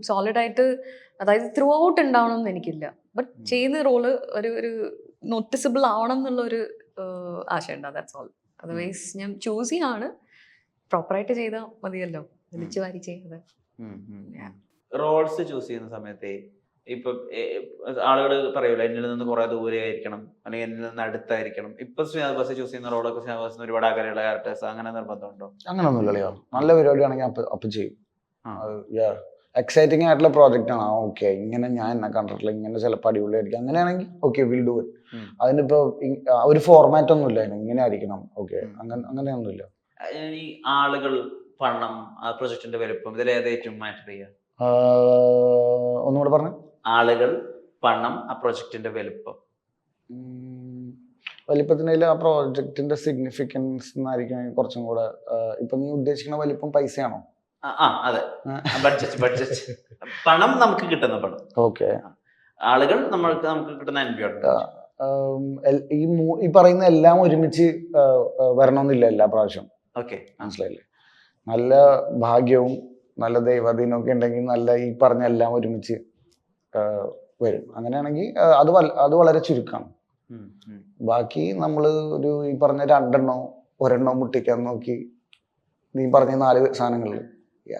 സോളിഡായിട്ട് അതായത് through out ഉണ്ടാവണം എന്ന് എനിക്കില്ല. ബട്ട് ചെയ്യുന്ന റോള് ഒരു നോട്ടിസബിൾ ആവണം എന്നുള്ളൊരു ആശയുണ്ട്. That's all. അതർവൈസ് ഞാൻ ചൂസി ആണ്, പ്രോപ്പറായിട്ട് ചെയ്താൽ മതിയല്ലോ, വിളിച്ചു വാരി ചെയ്യാതെ. റോൾസ് ചൂസ് ചെയ്യുന്ന സമയത്ത് ഇപ്പൊ ആളുകൾ പറയൂല എന്നിൽ നിന്ന് കുറെ ദൂരെ ആയിരിക്കണം അല്ലെങ്കിൽ എന്നിൽ നിന്ന് അടുത്തായിരിക്കണം. ഇപ്പൊ ശ്രീനാഥ് ബസ് ചൂസ് ചെയ്യുന്ന റോളൊക്കെ ശ്രീനാഥ് ബസ് ഒരുപാട് അകലെയുള്ള ക്യാരക്ടേഴ്സ് അങ്ങനെ നിർബന്ധമുണ്ടോ? അങ്ങനൊന്നുമില്ല. നല്ല പരിപാടിയാണെങ്കിൽ അപ്പൊ ചെയ്യും. എക്സൈറ്റിംഗ് ആയിട്ടുള്ള പ്രോജക്റ്റ് ആണ്, ഓക്കെ ഇങ്ങനെ ഞാൻ എന്നെ കണ്ടിട്ടില്ല, ഇങ്ങനെ ചിലപ്പോൾ അടിപൊളിയായിരിക്കും, അങ്ങനെയാണെങ്കിൽ ഓക്കെ വിൽ ഡു ഇറ്റ്. അതിനിപ്പോ ഒരു ഫോർമാറ്റ് ഒന്നുമില്ല അതിന്, ഇങ്ങനെ ആയിരിക്കണം ഓക്കെ അങ്ങനെയൊന്നുമില്ല. ഈ ആളുകൾ, പണം, ആ പ്രൊജക്ടിന്റെ വലുപ്പം, ഇതിലേത് ഏറ്റവും മാറ്റർ ചെയ്യുക? ഒന്നുകൂടെ പറഞ്ഞു. ആളുകൾ, പണം, ആ പ്രൊജക്ടിന്റെ വലുപ്പം. വലിപ്പത്തിൻ്റെ ആ പ്രോജക്റ്റിന്റെ സിഗ്നിഫിക്കൻസ് എന്നായിരിക്കും കുറച്ചും കൂടെ. ഇപ്പൊ നീ ഉദ്ദേശിക്കുന്ന വലിപ്പം പൈസയാണോ? അതെ, ബഡ്ജറ്റ്. പണം നമുക്ക് കിട്ടുന്ന പണം. ഓക്കെ. ആളുകൾ നമുക്ക് കിട്ടുന്ന എൻവയോൺമെന്റ്. ഈ പറയുന്ന എല്ലാം ഒരുമിച്ച് വരണമെന്നില്ല എല്ലാ പ്രാവശ്യം. ഓക്കെ, മനസ്സിലായില്ലേ? നല്ല ഭാഗ്യവും നല്ല ദൈവാധീനവും ഒക്കെ ഉണ്ടെങ്കിൽ നല്ല ഈ പറഞ്ഞ എല്ലാം ഒരുമിച്ച് വരും. അങ്ങനെയാണെങ്കിൽ അത് വളരെ ചുരുക്കമാണ്. ബാക്കി നമ്മൾ ഈ പറഞ്ഞ 2 ഒരെണ്ണം മുട്ടിക്കാൻ നോക്കി നീ പറഞ്ഞ 4 സാധനങ്ങളിൽ